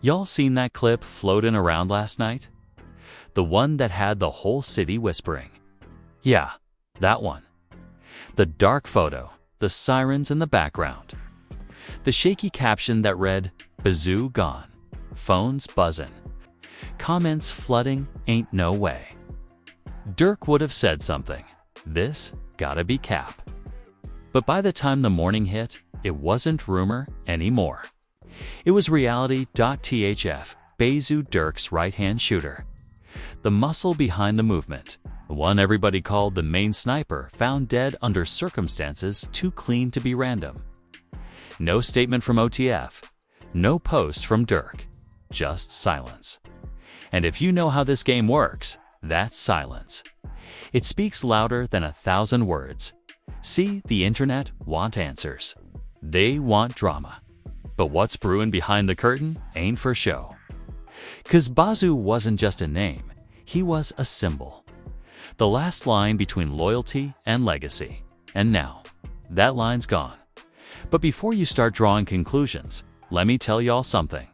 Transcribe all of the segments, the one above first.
Y'all seen that clip floating around last night? The one that had the whole city whispering. Yeah, that one. The dark photo, the sirens in the background. The shaky caption that read, "Bayzoo gone. Phones buzzing. Comments flooding, ain't no way." Durk would have said something. This gotta be cap. But by the time the morning hit, it wasn't rumor anymore. It was reality. THF Bayzoo, Durk's right-hand shooter. The muscle behind the movement, the one everybody called the main sniper, found dead under circumstances too clean to be random. No statement from OTF, no post from Durk, just silence. And if you know how this game works, that's silence. It speaks louder than 1,000 words. See, the internet want answers. They want drama. But what's brewing behind the curtain ain't for show. 'Cause Bayzoo wasn't just a name, he was a symbol. The last line between loyalty and legacy. And now, that line's gone. But before you start drawing conclusions, let me tell y'all something.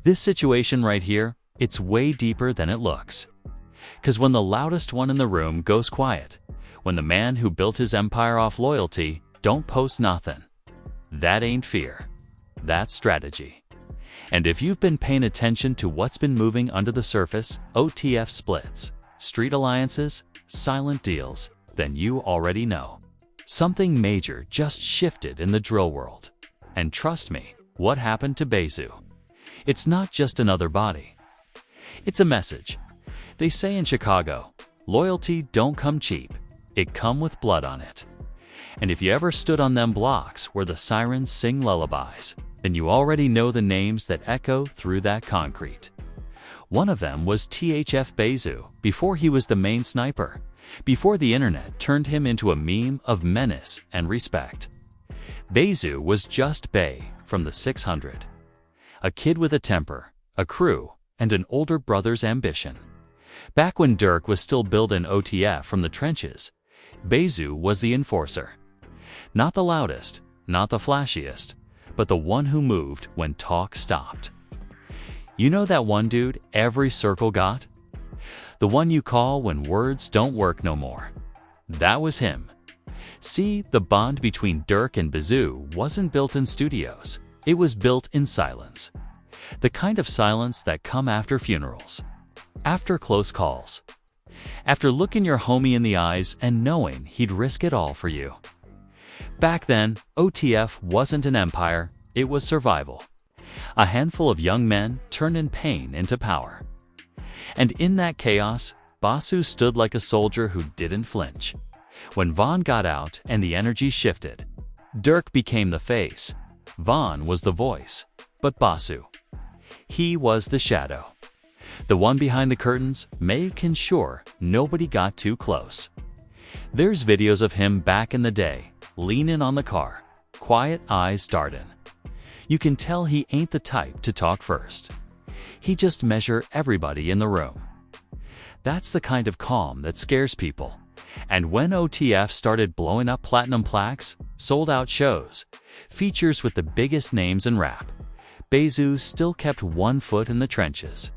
This situation right here, it's way deeper than it looks. 'Cause when the loudest one in the room goes quiet, when the man who built his empire off loyalty don't post nothing, that ain't fear. That's strategy. And if you've been paying attention to what's been moving under the surface, OTF splits, street alliances, silent deals, then you already know. Something major just shifted in the drill world. And trust me, what happened to Bayzoo? It's not just another body. It's a message. They say in Chicago, loyalty don't come cheap, it come with blood on it. And if you ever stood on them blocks where the sirens sing lullabies, then you already know the names that echo through that concrete. One of them was THF Bayzoo before he was the main sniper, before the internet turned him into a meme of menace and respect. Bayzoo was just Bay from the 600. A kid with a temper, a crew, and an older brother's ambition. Back when Durk was still building OTF from the trenches, Bayzoo was the enforcer. Not the loudest, not the flashiest, but the one who moved when talk stopped. You know that one dude every circle got? The one you call when words don't work no more. That was him. See, the bond between Durk and Bayzoo wasn't built in studios. It was built in silence. The kind of silence that come after funerals, after close calls, after looking your homie in the eyes and knowing he'd risk it all for you. Back then, OTF wasn't an empire, it was survival. A handful of young men turning pain into power. And in that chaos, Bayzoo stood like a soldier who didn't flinch. When Vaughn got out and the energy shifted, Durk became the face. Vaughn was the voice, but Bayzoo, he was the shadow. The one behind the curtains, making sure nobody got too close. There's videos of him back in the day, leaning on the car, quiet eyes darting. You can tell he ain't the type to talk first. He just measure everybody in the room. That's the kind of calm that scares people. And when OTF started blowing up platinum plaques, sold out shows, features with the biggest names in rap, Bayzoo still kept one foot in the trenches.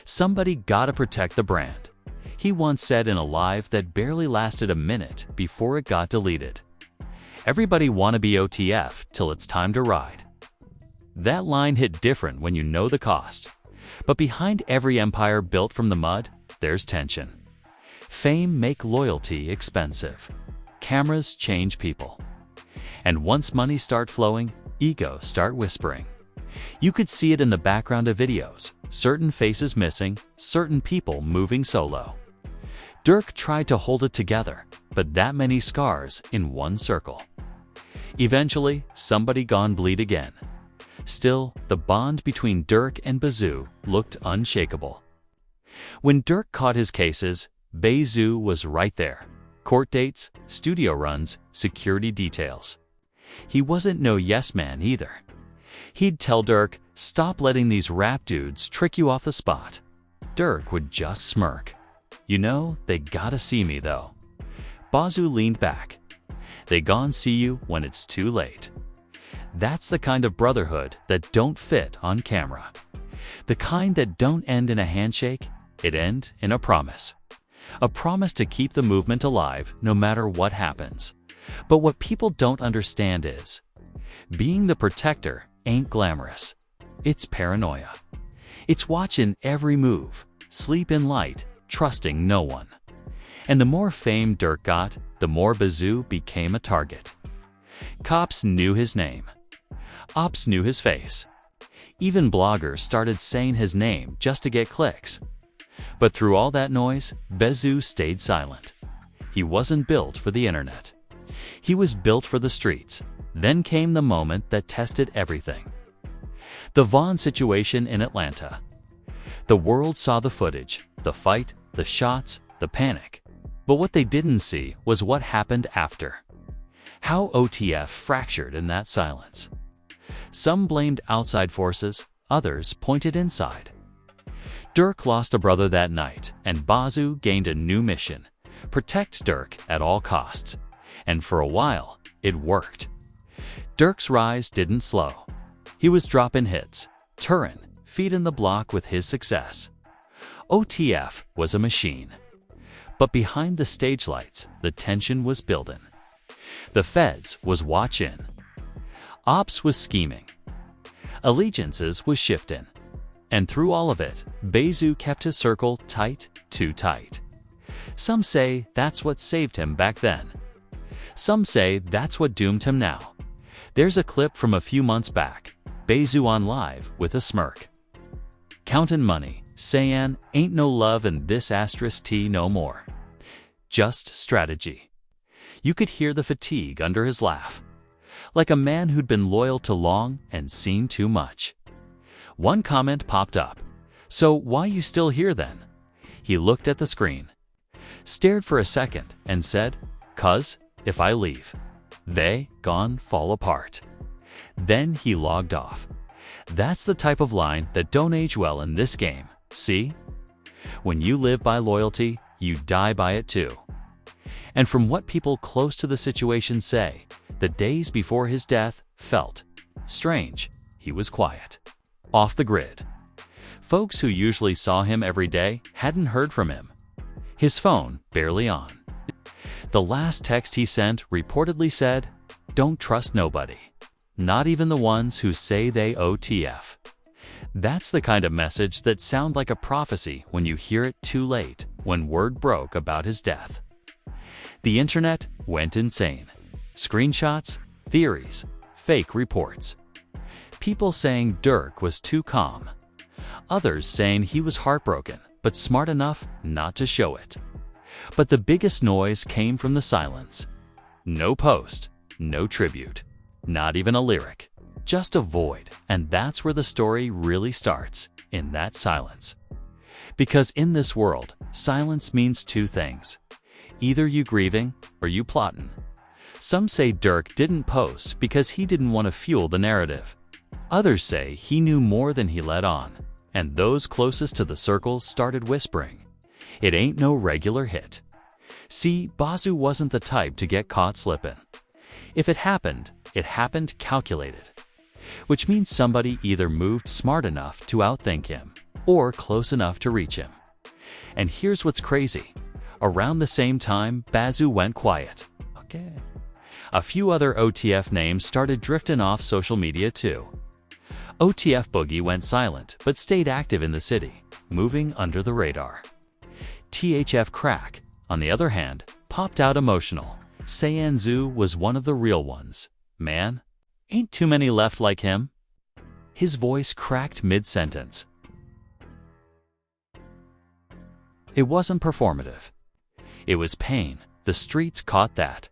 Somebody gotta protect the brand. He once said in a live that barely lasted a minute before it got deleted. Everybody wanna be OTF till it's time to ride. That line hit different when you know the cost. But behind every empire built from the mud, there's tension. Fame make loyalty expensive. Cameras change people. And once money start flowing, egos start whispering. You could see it in the background of videos, certain faces missing, certain people moving solo. Durk tried to hold it together, but that many scars in one circle. Eventually, somebody gone bleed again. Still, the bond between Durk and Bayzoo looked unshakable. When Durk caught his cases, Bayzoo was right there. Court dates, studio runs, security details. He wasn't no yes man either. He'd tell Durk, "Stop letting these rap dudes trick you off the spot." Durk would just smirk. "You know, they gotta see me though." Bayzoo leaned back. "They gon' see you when it's too late." That's the kind of brotherhood that don't fit on camera. The kind that don't end in a handshake, it end in a promise. A promise to keep the movement alive no matter what happens. But what people don't understand is, being the protector ain't glamorous. It's paranoia. It's watching every move, sleep in light, trusting no one. And the more fame Durk got, the more Bayzoo became a target. Cops knew his name. Ops knew his face. Even bloggers started saying his name just to get clicks. But through all that noise, Bayzoo stayed silent. He wasn't built for the internet. He was built for the streets. Then came the moment that tested everything. The Vaughn situation in Atlanta. The world saw the footage, the fight, the shots, the panic. But what they didn't see was what happened after. How OTF fractured in that silence. Some blamed outside forces, others pointed inside. Durk lost a brother that night, and Bayzoo gained a new mission: protect Durk at all costs. And for a while, it worked. Durk's rise didn't slow. He was dropping hits, touring, feeding the block with his success. OTF was a machine. But behind the stage lights, the tension was building. The feds was watching. Ops was scheming. Allegiances was shifting. And through all of it, Bayzoo kept his circle tight, too tight. Some say that's what saved him back then. Some say that's what doomed him now. There's a clip from a few months back, Bayzoo on live with a smirk. Countin' money, sayin' ain't no love in this *T no more. Just strategy. You could hear the fatigue under his laugh. Like a man who'd been loyal too long and seen too much. One comment popped up. So why you still here then? He looked at the screen, stared for a second and said, "'Cause if I leave, they gon' fall apart." Then he logged off. That's the type of line that don't age well in this game, see? When you live by loyalty, you die by it too. And from what people close to the situation say, the days before his death felt strange. He was quiet, off the grid. Folks who usually saw him every day hadn't heard from him. His phone barely on. The last text he sent reportedly said, "Don't trust nobody. Not even the ones who say they OTF." That's the kind of message that sounds like a prophecy when you hear it too late, when word broke about his death. The internet went insane. Screenshots, theories, fake reports. People saying Durk was too calm. Others saying he was heartbroken, but smart enough not to show it. But the biggest noise came from the silence. No post, no tribute, not even a lyric, just a void. And that's where the story really starts, in that silence. Because in this world, silence means two things. Either you grieving or you plotting. Some say Durk didn't post because he didn't want to fuel the narrative. Others say he knew more than he let on, and those closest to the circle started whispering, "It ain't no regular hit." See, Bayzoo wasn't the type to get caught slipping. If it happened calculated. Which means somebody either moved smart enough to outthink him, or close enough to reach him. And here's what's crazy. Around the same time, Bayzoo went quiet. Okay. A few other OTF names started drifting off social media too. OTF Boogie went silent but stayed active in the city, moving under the radar. THF Crack, on the other hand, popped out emotional, saying Zoo was one of the real ones. Man, ain't too many left like him. His voice cracked mid-sentence. It wasn't performative. It was pain. The streets caught that.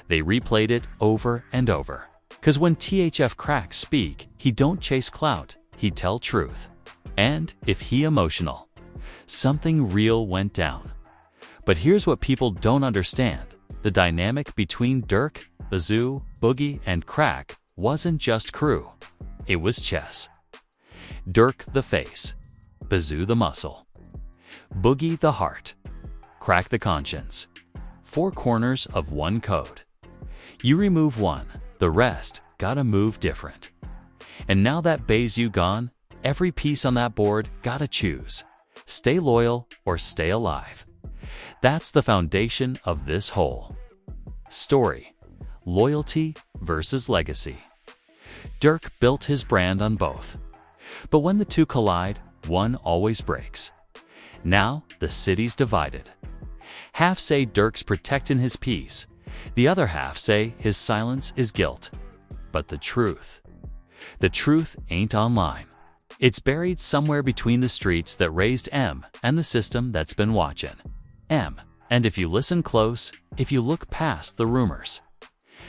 They replayed it over and over. 'Cause when THF Crack speak, he don't chase clout, he tell truth. And if he emotional, something real went down. But here's what people don't understand. The dynamic between Durk, Bayzoo, Boogie, and Crack wasn't just crew. It was chess. Durk the face, Bayzoo the muscle, Boogie the heart, Crack the conscience. 4 corners of one code. You remove one, the rest gotta move different. And now that Bayzoo gone, every piece on that board gotta choose. Stay loyal or stay alive. That's the foundation of this whole story. Loyalty versus legacy. Durk built his brand on both. But when the two collide, one always breaks. Now, the city's divided. Half say Durk's protecting his peace. The other half say his silence is guilt. But the truth ain't online. It's buried somewhere between the streets that raised M and the system that's been watching M. And if you listen close, if you look past the rumors,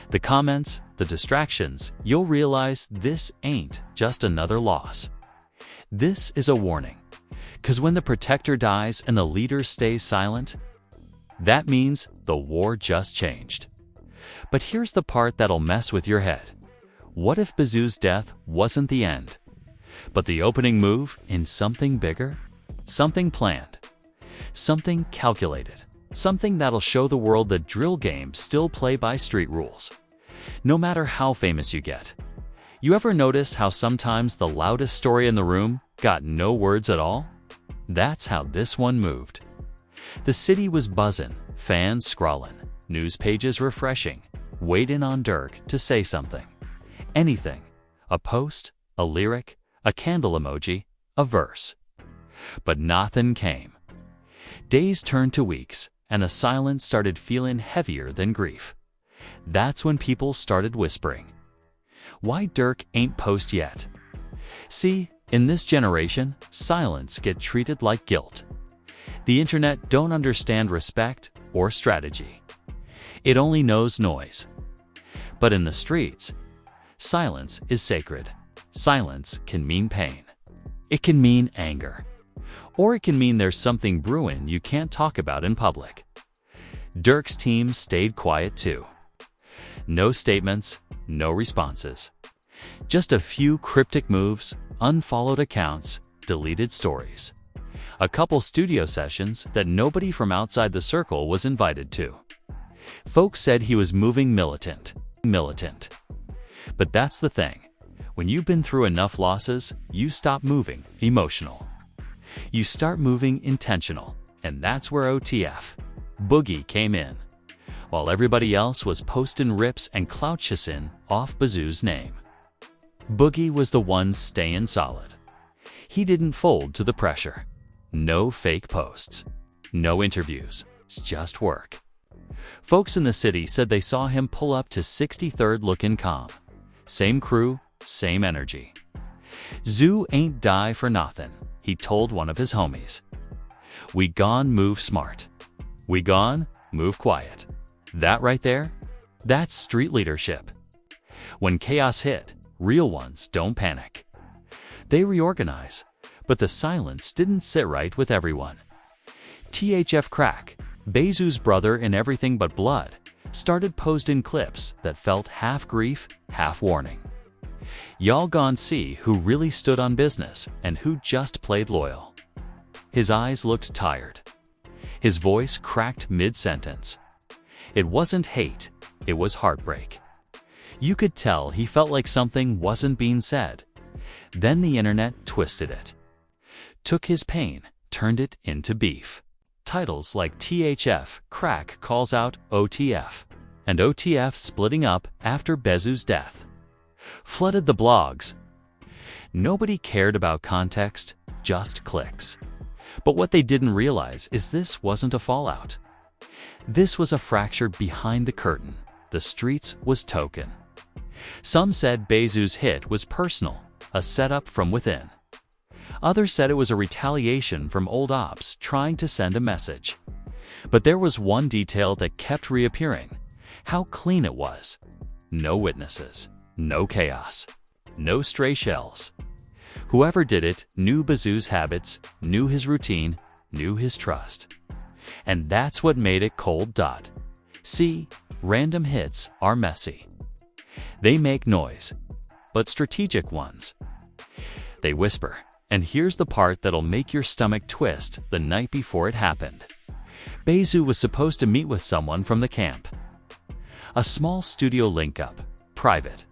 the comments, the distractions, you'll realize this ain't just another loss. This is a warning. 'Cause when the protector dies and the leader stays silent, that means the war just changed. But here's the part that'll mess with your head. What if Bayzoo's death wasn't the end, but the opening move in something bigger? Something planned. Something calculated. Something that'll show the world that drill games still play by street rules. No matter how famous you get. You ever notice how sometimes the loudest story in the room got no words at all? That's how this one moved. The city was buzzing, fans scrawling, news pages refreshing, waiting on Durk to say something. Anything. A post, a lyric, a candle emoji, a verse. But nothing came. Days turned to weeks, and the silence started feeling heavier than grief. That's when people started whispering. Why Durk ain't post yet? See, in this generation, silence get treated like guilt. The internet don't understand respect or strategy. It only knows noise. But in the streets, silence is sacred. Silence can mean pain. It can mean anger. Or it can mean there's something brewing you can't talk about in public. Durk's team stayed quiet too. No statements, no responses. Just a few cryptic moves, unfollowed accounts, deleted stories. A couple studio sessions that nobody from outside the circle was invited to. Folks said he was moving militant. But that's the thing. When you've been through enough losses, you stop moving emotional. You start moving intentional, and that's where OTF Boogie came in. While everybody else was posting rips and clout chasing off Bayzoo's name, Boogie was the one staying solid. He didn't fold to the pressure. No fake posts. No interviews. It's just work. Folks in the city said they saw him pull up to 63rd looking calm. Same crew, same energy. Zoo ain't die for nothing, he told one of his homies. We gon' move smart. We gon' move quiet. That right there? That's street leadership. When chaos hit, real ones don't panic. They reorganize, but the silence didn't sit right with everyone. THF Crack, Bayzoo's brother in Everything But Blood, started posting clips that felt half grief, half warning. Y'all gon' see who really stood on business and who just played loyal. His eyes looked tired. His voice cracked mid-sentence. It wasn't hate, it was heartbreak. You could tell he felt like something wasn't being said. Then the internet twisted it. Took his pain, turned it into beef. Titles like THF Crack calls out OTF, and OTF splitting up after Bayzoo's death flooded the blogs. Nobody cared about context, just clicks. But what they didn't realize is this wasn't a fallout. This was a fracture behind the curtain. The streets was token. Some said Bayzoo's hit was personal, a setup from within. Others said it was a retaliation from old ops trying to send a message. But there was one detail that kept reappearing: how clean it was. No witnesses, no chaos, no stray shells. Whoever did it knew Bayzoo's habits, knew his routine, knew his trust. And that's what made it cold. See, random hits are messy. They make noise, but strategic ones. They whisper. And here's the part that'll make your stomach twist. The night before it happened, Bayzoo was supposed to meet with someone from the camp. A small studio link-up, private.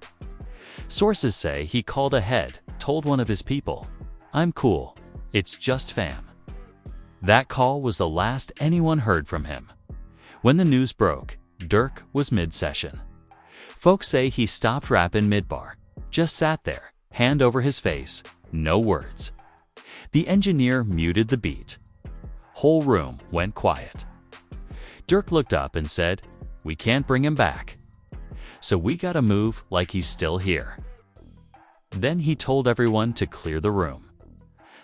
Sources say he called ahead, told one of his people, "I'm cool, it's just fam." That call was the last anyone heard from him. When the news broke, Durk was mid-session. Folks say he stopped rapping mid-bar, just sat there, hand over his face, no words. The engineer muted the beat. Whole room went quiet. Durk looked up and said, "We can't bring him back. So we gotta move like he's still here." Then he told everyone to clear the room.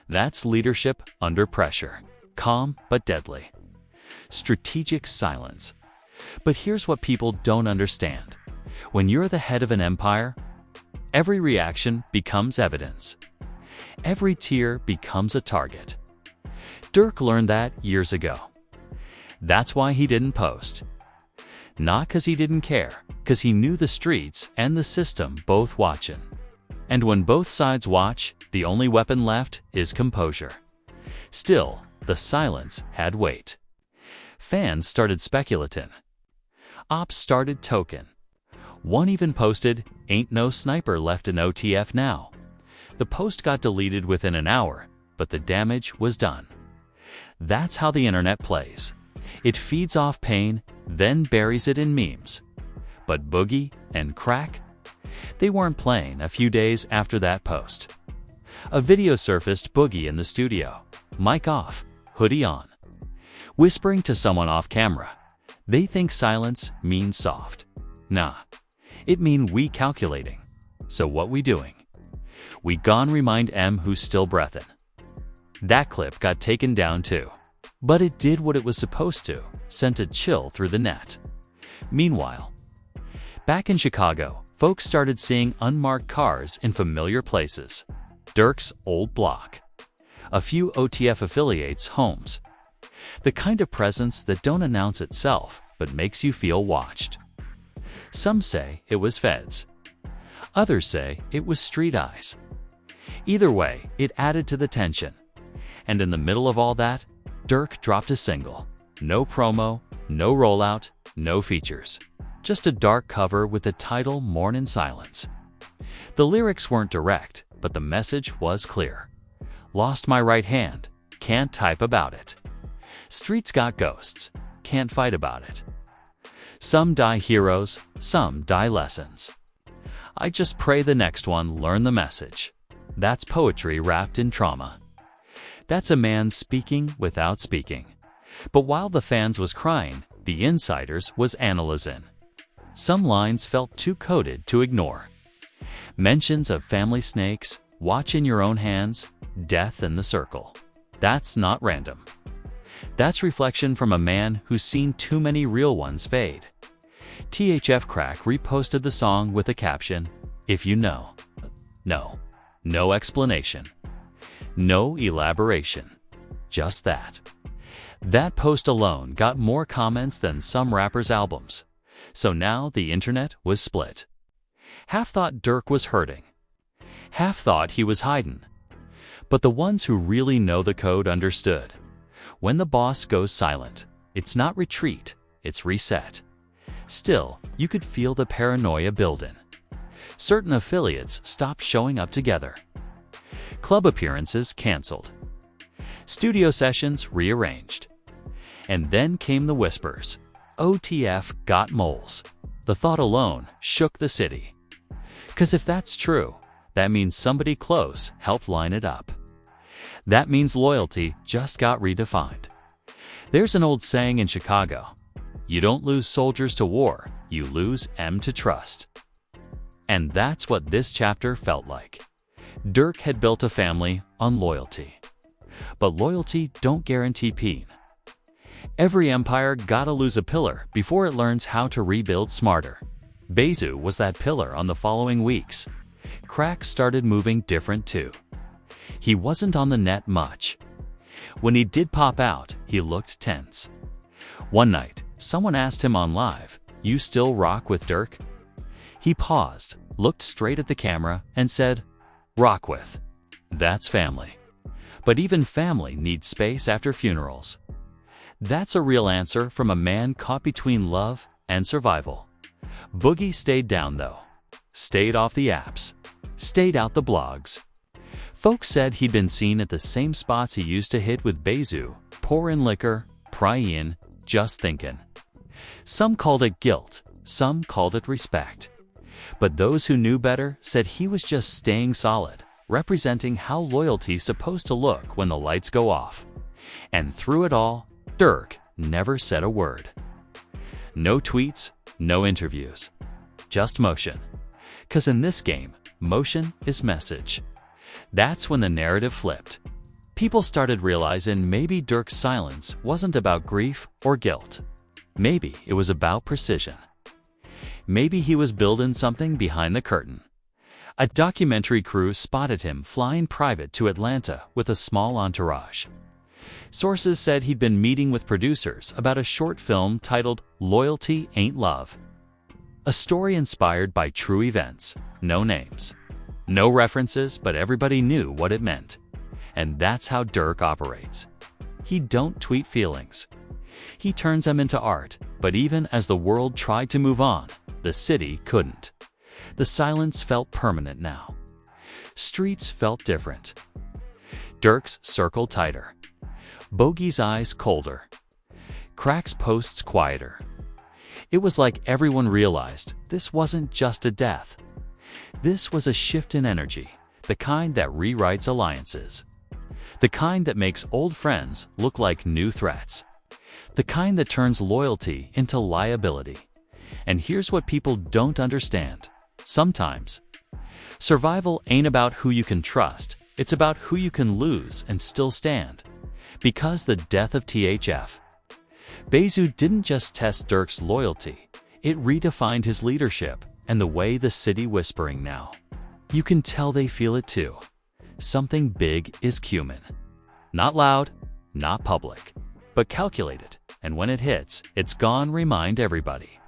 That's leadership under pressure. Calm but deadly. Strategic silence. But here's what people don't understand. When you're the head of an empire, every reaction becomes evidence. Every tear becomes a target. Durk learned that years ago. That's why he didn't post. Not because he didn't care, because he knew the streets and the system both watching. And when both sides watch, the only weapon left is composure. Still, the silence had weight. Fans started speculating. Ops started token. One even posted, "Ain't no sniper left in OTF now." The post got deleted within an hour, but the damage was done. That's how the internet plays. It feeds off pain, then buries it in memes. But Boogie and Crack? They weren't playing a few days after that post. A video surfaced Boogie in the studio, mic off, hoodie on, whispering to someone off camera. They think silence means soft. Nah, it mean we calculating. So what we doing? We gone remind M who's still breathin'. That clip got taken down too. But it did what it was supposed to, sent a chill through the net. Meanwhile, back in Chicago, folks started seeing unmarked cars in familiar places. Durk's old block. A few OTF affiliates' homes. The kind of presence that don't announce itself, but makes you feel watched. Some say it was feds. Others say it was street eyes. Either way, it added to the tension. And in the middle of all that, Durk dropped a single. No promo, no rollout, no features. Just a dark cover with the title "Mourn in Silence." The lyrics weren't direct, but the message was clear. Lost my right hand, can't type about it. Streets got ghosts, can't fight about it. Some die heroes, some die lessons. I just pray the next one learn the message. That's poetry wrapped in trauma. That's a man speaking without speaking. But while the fans was crying, the insiders was analyzing. Some lines felt too coded to ignore. Mentions of family snakes, watch in your own hands, death in the circle. That's not random. That's reflection from a man who's seen too many real ones fade. THF Crack reposted the song with a caption, "If you know." No explanation. No elaboration. Just that. That post alone got more comments than some rappers' albums. So now the internet was split. Half thought Durk was hurting. Half thought he was hiding. But the ones who really know the code understood. When the boss goes silent, it's not retreat, it's reset. Still, you could feel the paranoia building. Certain affiliates stopped showing up together. Club appearances canceled. Studio sessions rearranged. And then came the whispers. OTF got moles. The thought alone shook the city. 'Cause if that's true, that means somebody close helped line it up. That means loyalty just got redefined. There's an old saying in Chicago. You don't lose soldiers to war, you lose M to trust. And that's what this chapter felt like. Durk had built a family on loyalty. But loyalty don't guarantee peace. Every empire gotta lose a pillar before it learns how to rebuild smarter. Bayzoo was that pillar on the following weeks. Crack started moving different too. He wasn't on the net much. When he did pop out, he looked tense. One night, someone asked him on live, "You still rock with Durk?" He paused, looked straight at the camera, and said, "Rock with. That's family. But even family needs space after funerals." That's a real answer from a man caught between love and survival. Boogie stayed down though. Stayed off the apps. stayed out the blogs. Folks said he'd been seen at the same spots he used to hit with Bayzoo, pourin' liquor, pryin', just thinkin'. Some called it guilt, some called it respect. But those who knew better said he was just staying solid, representing how loyalty's supposed to look when the lights go off. And through it all, Durk never said a word. No tweets, no interviews. Just motion. 'Cause in this game, motion is message. That's when the narrative flipped. People started realizing maybe Durk's silence wasn't about grief or guilt. Maybe it was about precision. Maybe he was building something behind the curtain. A documentary crew spotted him flying private to Atlanta with a small entourage. Sources said he'd been meeting with producers about a short film titled Loyalty Ain't Love. A story inspired by true events, no names. No references, but everybody knew what it meant. And that's how Durk operates. He don't tweet feelings. He turns them into art, but even as the world tried to move on, the city couldn't. The silence felt permanent now. Streets felt different. Durk's circle tighter. Bogey's eyes colder. Crack's posts quieter. It was like everyone realized this wasn't just a death. This was a shift in energy, the kind that rewrites alliances. The kind that makes old friends look like new threats. The kind that turns loyalty into liability. And here's what people don't understand. Sometimes, survival ain't about who you can trust, it's about who you can lose and still stand. Because the death of THF Bayzoo didn't just test Durk's loyalty, it redefined his leadership and the way the city whispering now. You can tell they feel it too. Something big is cumin. Not loud, not public, but calculated, and when it hits, it's gone remind everybody.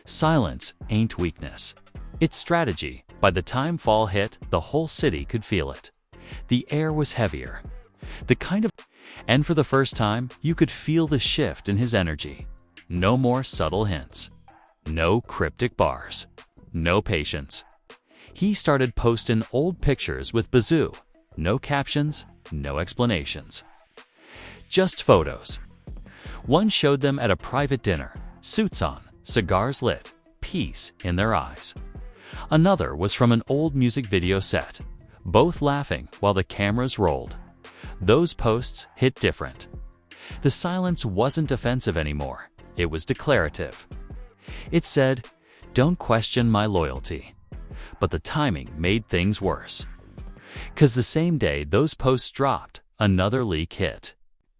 Silence ain't weakness. It's strategy. By the time fall hit, the whole city could feel it. The air was heavier. And for the first time, you could feel the shift in his energy. No more subtle hints. No cryptic bars. No patience. He started posting old pictures with Bayzoo. No captions, no explanations. Just photos. One showed them at a private dinner, suits on, cigars lit, peace in their eyes. Another was from an old music video set, both laughing while the cameras rolled. Those posts hit different. The silence wasn't defensive anymore, it was declarative. It said, "Don't question my loyalty." But the timing made things worse. 'Cause the same day those posts dropped, another leak hit.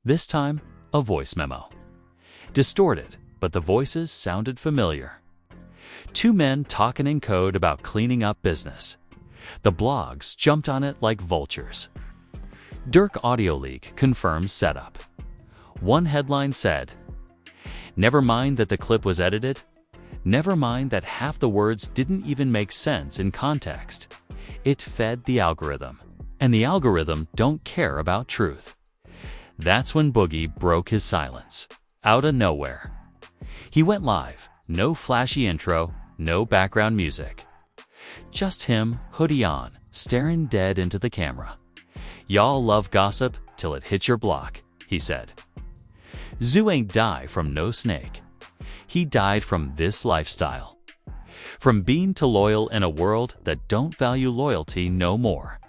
This time, a voice memo. Distorted, but the voices sounded familiar. Two men talking in code about cleaning up business. The blogs jumped on it like vultures. Durk audio leak confirms setup. One headline said, "Never mind that the clip was edited. Never mind that half the words didn't even make sense in context. It fed the algorithm. And the algorithm don't care about truth." That's when Boogie broke his silence. Out of nowhere. He went live. No flashy intro, no background music. Just him, hoodie on, staring dead into the camera. "Y'all love gossip till it hits your block," he said. Zoo ain't die from no snake. He died from this lifestyle. From being too loyal in a world that don't value loyalty no more.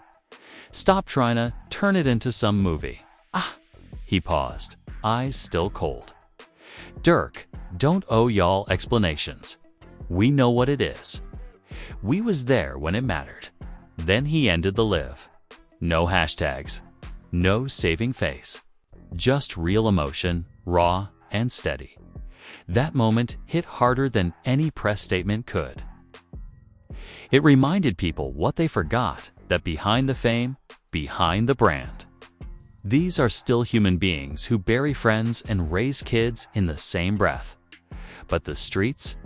Stop trying to turn it into some movie. He paused, eyes still cold. Durk, don't owe y'all explanations. We know what it is. We was there when it mattered. Then he ended the live. No hashtags. No saving face. Just real emotion, raw and steady. That moment hit harder than any press statement could. It reminded people what they forgot, that behind the fame, behind the brand. These are still human beings who bury friends and raise kids in the same breath. But the streets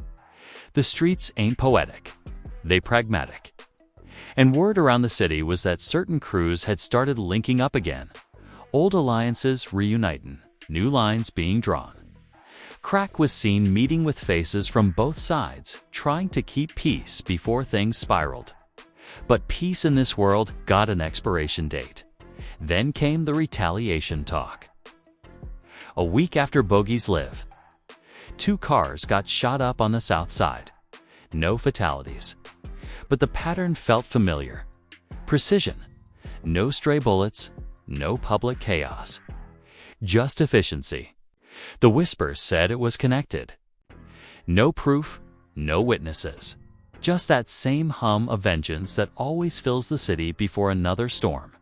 ain't poetic. They pragmatic. And word around the city was that certain crews had started linking up again. Old alliances reuniting, new lines being drawn. Crack was seen meeting with faces from both sides, trying to keep peace before things spiraled. But peace in this world got an expiration date. Then came the retaliation talk. A week after Boogie's live, 2 cars got shot up on the south side. No fatalities. But the pattern felt familiar. Precision. No stray bullets. No public chaos. Just efficiency. The whispers said it was connected. No proof, no witnesses. Just that same hum of vengeance that always fills the city before another storm.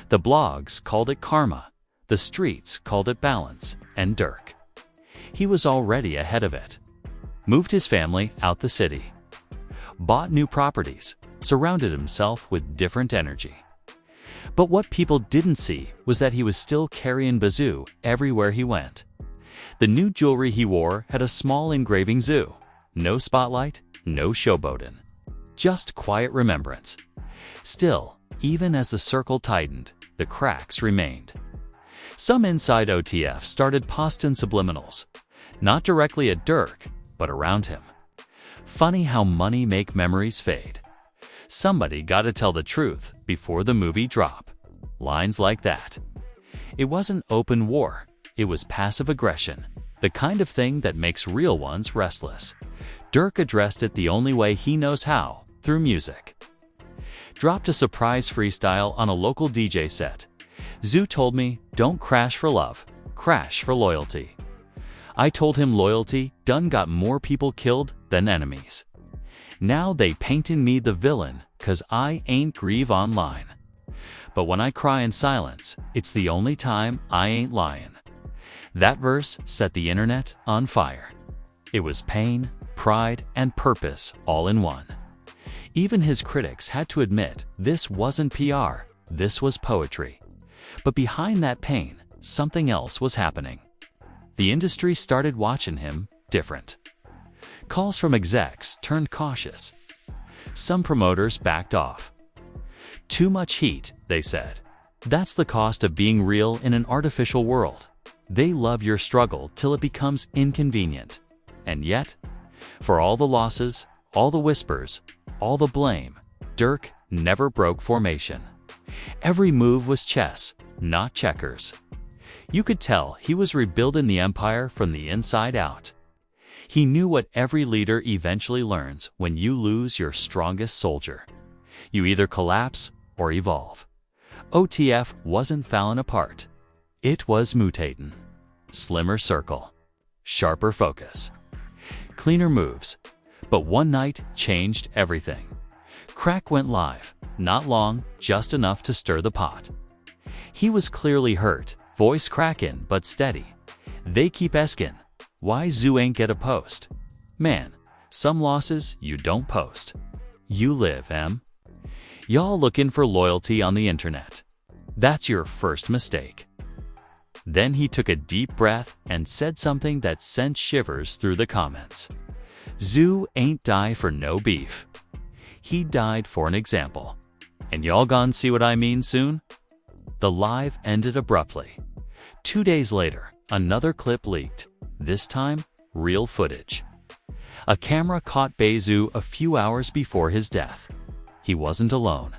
The blogs called it karma. The streets called it balance. And Durk. He was already ahead of it. Moved his family out the city. Bought new properties. Surrounded himself with different energy. But what people didn't see was that he was still carrying Bayzoo everywhere he went. The new jewelry he wore had a small engraving zoo. No spotlight, no showboating. Just quiet remembrance. Still, even as the circle tightened, the cracks remained. Some inside OTF started posting subliminals. Not directly at Durk, but around him. Funny how money make memories fade. Somebody gotta tell the truth before the movie drop. Lines like that. It wasn't open war. It was passive aggression. The kind of thing that makes real ones restless. Durk addressed it the only way he knows how, through music. Dropped a surprise freestyle on a local DJ set. Zoo told me, don't crash for love, crash for loyalty. I told him loyalty done got more people killed than enemies. Now they painting me the villain, 'cause I ain't grieve online. But when I cry in silence, it's the only time I ain't lying. That verse set the internet on fire. It was pain, pride, and purpose all in one. Even his critics had to admit this wasn't PR, this was poetry. But behind that pain, something else was happening. The industry started watching him different. Calls from execs turned cautious. Some promoters backed off. Too much heat, they said. That's the cost of being real in an artificial world. They love your struggle till it becomes inconvenient. And yet, for all the losses, all the whispers, all the blame, Durk never broke formation. Every move was chess, not checkers. You could tell he was rebuilding the empire from the inside out. He knew what every leader eventually learns when you lose your strongest soldier. You either collapse or evolve. OTF wasn't falling apart. It was mutating. Slimmer circle. Sharper focus. Cleaner moves. But one night changed everything. Crack went live. Not long, just enough to stir the pot. He was clearly hurt, voice cracking but steady. They keep asking, why Zoo ain't get a post? Man, some losses you don't post. You live, em. Y'all looking for loyalty on the internet. That's your first mistake. Then he took a deep breath and said something that sent shivers through the comments. Zoo ain't die for no beef. He died for an example. And y'all gon' see what I mean soon? The live ended abruptly. 2 days later, another clip leaked. This time, real footage. A camera caught Bayzoo a few hours before his death. He wasn't alone.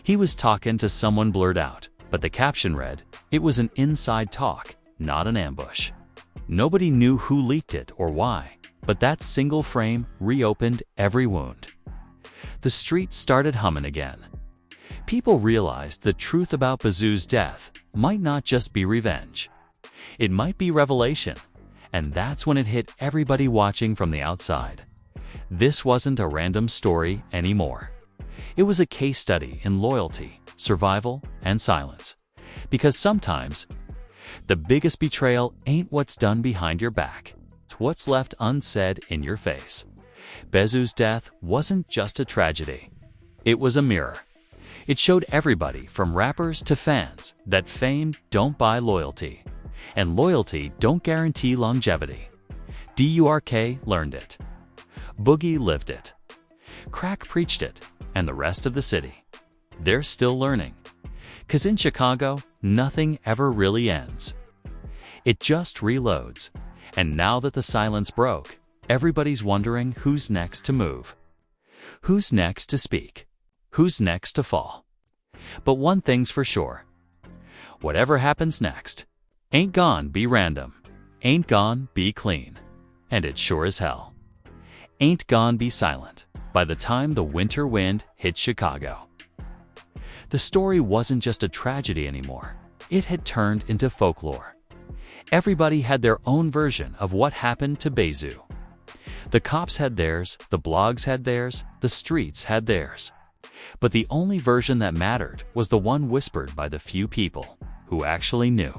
He was talking to someone blurred out, but the caption read, it was an inside talk, not an ambush. Nobody knew who leaked it or why, but that single frame reopened every wound. The street started humming again. People realized the truth about Bayzoo's death might not just be revenge. It might be revelation. And that's when it hit everybody watching from the outside. This wasn't a random story anymore. It was a case study in loyalty, survival, and silence. Because sometimes, the biggest betrayal ain't what's done behind your back. It's what's left unsaid in your face. Bayzoo's death wasn't just a tragedy. It was a mirror. It showed everybody, from rappers to fans, that fame don't buy loyalty. And loyalty don't guarantee longevity. Durk learned it. Boogie lived it. Crack preached it, and the rest of the city. They're still learning. 'Cause in Chicago, nothing ever really ends. It just reloads. And now that the silence broke, everybody's wondering who's next to move. Who's next to speak. who's next to fall. But one thing's for sure. Whatever happens next, ain't gon' be random, ain't gon' be clean, and it sure as hell ain't gon' be silent by the time the winter wind hit Chicago. The story wasn't just a tragedy anymore. It had turned into folklore. Everybody had their own version of what happened to Bayzoo. The cops had theirs, the blogs had theirs, the streets had theirs. But the only version that mattered was the one whispered by the few people who actually knew.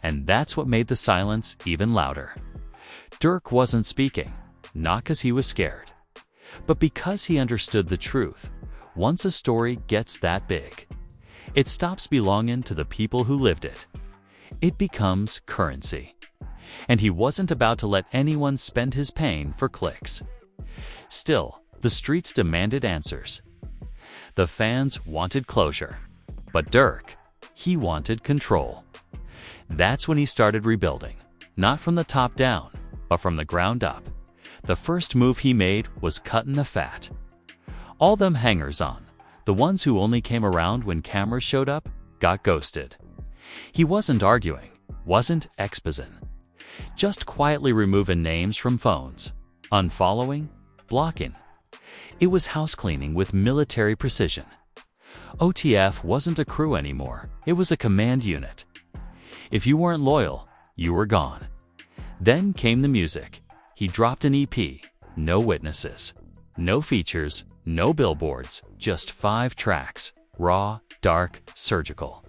And that's what made the silence even louder. Durk wasn't speaking, not because he was scared, but because he understood the truth. Once a story gets that big, it stops belonging to the people who lived it. It becomes currency. And he wasn't about to let anyone spend his pain for clicks. Still, the streets demanded answers. The fans wanted closure. But Durk, he wanted control. That's when he started rebuilding, not from the top down, but from the ground up. The first move he made was cutting the fat. All them hangers-on, the ones who only came around when cameras showed up, got ghosted. He wasn't arguing, wasn't expositing, just quietly removing names from phones, unfollowing, blocking. It was house cleaning with military precision. OTF wasn't a crew anymore, it was a command unit. If you weren't loyal, you were gone. Then came the music. He dropped an EP, no witnesses, no features, no billboards, just 5 tracks, raw, dark, surgical.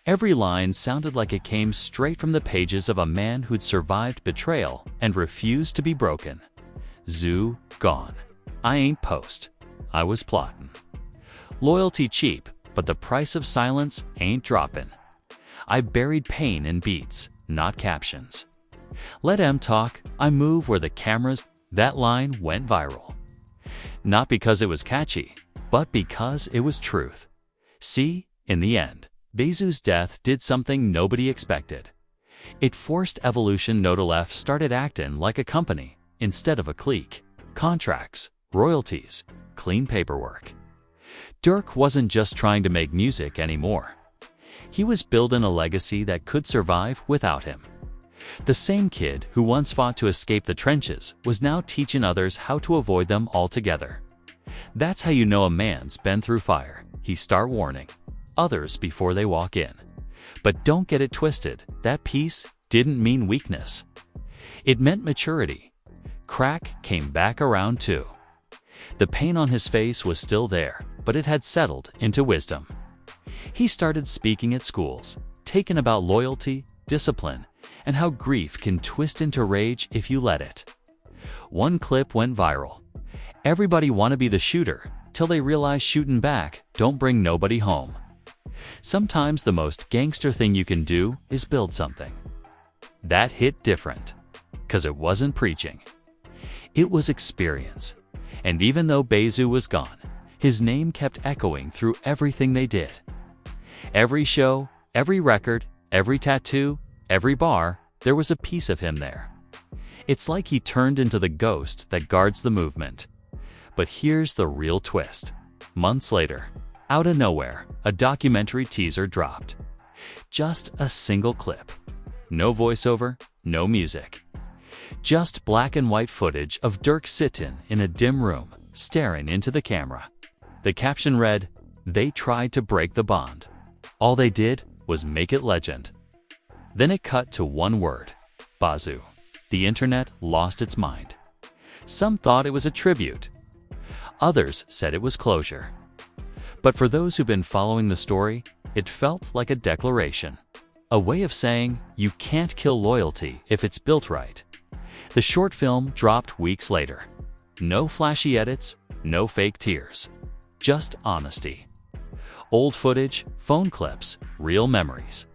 Every line sounded like it came straight from the pages of a man who'd survived betrayal and refused to be broken. Zoo, gone. I ain't post. I was plotting. Loyalty cheap, but the price of silence ain't dropping. I buried pain in beats, not captions. Let 'em talk, I move where the cameras. That line went viral. Not because it was catchy, but because it was truth. See, in the end, Bayzoo's death did something nobody expected. It forced evolution. THF started acting like a company instead of a clique. Contracts, royalties, clean paperwork. Durk wasn't just trying to make music anymore. He was building a legacy that could survive without him. The same kid who once fought to escape the trenches was now teaching others how to avoid them altogether. That's how you know a man's been through fire. He start warning others before they walk in. But don't get it twisted, that piece didn't mean weakness. It meant maturity. Crack came back around too. The pain on his face was still there, but it had settled into wisdom. He started speaking at schools, talking about loyalty, discipline, and how grief can twist into rage if you let it. One clip went viral. Everybody want to be the shooter, till they realize shooting back don't bring nobody home. Sometimes the most gangster thing you can do is build something. That hit different, 'cause it wasn't preaching. It was experience. And even though Bayzoo was gone, his name kept echoing through everything they did. Every show, every record, every tattoo, every bar, there was a piece of him there. It's like he turned into the ghost that guards the movement. But here's the real twist. Months later, out of nowhere, a documentary teaser dropped. Just a single clip. No voiceover, no music. Just black and white footage of Durk sitting in a dim room, staring into the camera. The caption read, "They tried to break the bond. All they did was make it legend." Then it cut to one word, Bayzoo. The internet lost its mind. Some thought it was a tribute. Others said it was closure. But for those who've been following the story, it felt like a declaration. A way of saying, you can't kill loyalty if it's built right. The short film dropped weeks later. No flashy edits, no fake tears. Just honesty. Old footage, phone clips, real memories.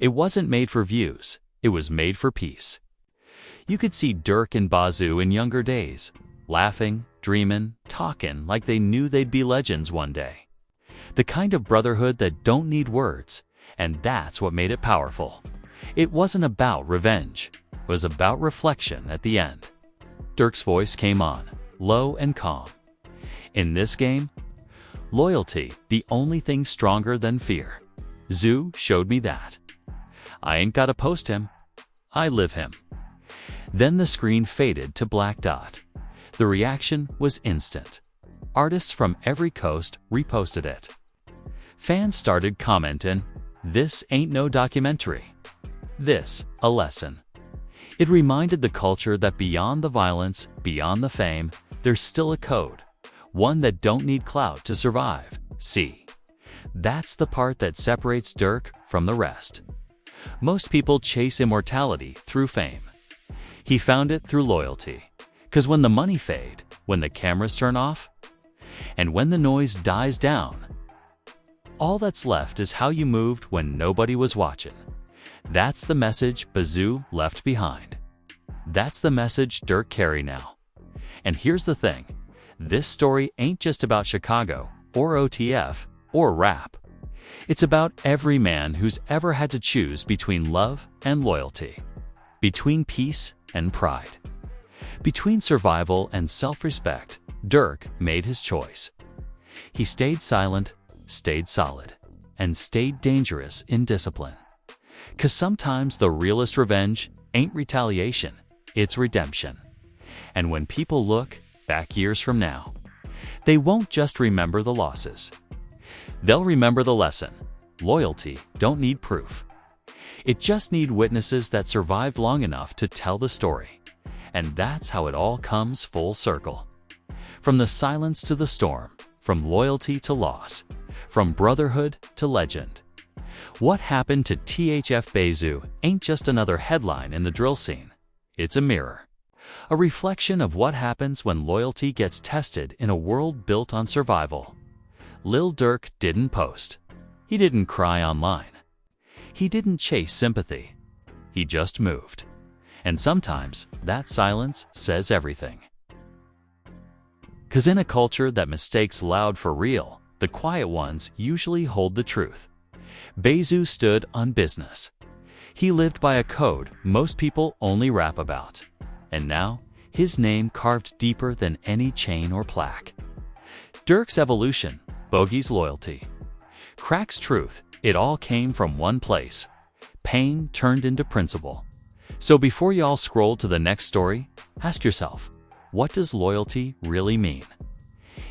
It wasn't made for views, it was made for peace. You could see Durk and Bayzoo in younger days, laughing, dreaming, talking like they knew they'd be legends one day. The kind of brotherhood that don't need words, and that's what made it powerful. It wasn't about revenge, it was about reflection at the end. Durk's voice came on, low and calm. In this game, Loyalty, the only thing stronger than fear. Zoo showed me that. I ain't gotta post him. I live him. Then the screen faded to black dot. The reaction was instant. Artists from every coast reposted it. Fans started commenting, "This ain't no documentary. This, a lesson." It reminded the culture that beyond the violence, beyond the fame, there's still a code. One that don't need clout to survive. See? That's the part that separates Durk from the rest. Most people chase immortality through fame. He found it through loyalty. 'Cause when the money fade, when the cameras turn off, and when the noise dies down, all that's left is how you moved when nobody was watching. That's the message Bayzoo left behind. That's the message Durk carry now. And here's the thing. This story ain't just about Chicago, or OTF, or rap. It's about every man who's ever had to choose between love and loyalty. Between peace and pride. Between survival and self-respect, Durk made his choice. He stayed silent, stayed solid, and stayed dangerous in discipline. 'Cause sometimes the realest revenge ain't retaliation, it's redemption. And when people look back years from now, they won't just remember the losses. They'll remember the lesson. Loyalty don't need proof. It just needs witnesses that survived long enough to tell the story. And that's how it all comes full circle. From the silence to the storm, from loyalty to loss, from brotherhood to legend. What happened to THF Bayzoo ain't just another headline in the drill scene. It's a mirror. A reflection of what happens when loyalty gets tested in a world built on survival. Lil Durk didn't post. He didn't cry online. He didn't chase sympathy. He just moved. And sometimes that silence says everything. 'Cause in a culture that mistakes loud for real, the quiet ones usually hold the truth. Bayzoo stood on business. He lived by a code most people only rap about. And now, his name carved deeper than any chain or plaque. Durk's evolution, Boogie's loyalty. Crack's truth, it all came from one place. Pain turned into principle. So before y'all scroll to the next story, ask yourself, what does loyalty really mean?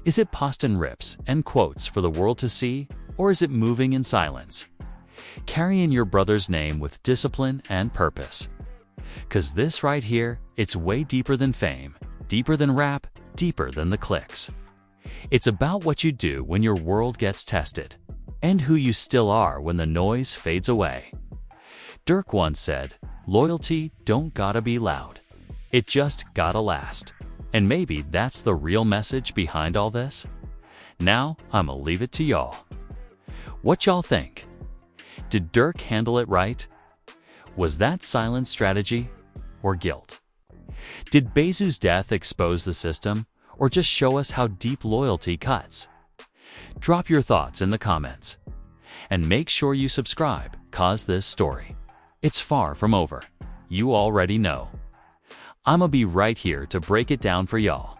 Is it posting rips and quotes for the world to see, or is it moving in silence? Carrying your brother's name with discipline and purpose. 'Cause this right here, it's way deeper than fame, deeper than rap, deeper than the clicks. It's about what you do when your world gets tested, and who you still are when the noise fades away. Durk once said, "Loyalty don't gotta be loud. It just gotta last." And maybe that's the real message behind all this. Now, I'ma leave it to y'all. What y'all think? Did Durk handle it right? Was that silent strategy or guilt? Did Bayzoo's death expose the system or just show us how deep loyalty cuts? Drop your thoughts in the comments. And make sure you subscribe, 'cause this story, it's far from over. You already know. I'ma be right here to break it down for y'all.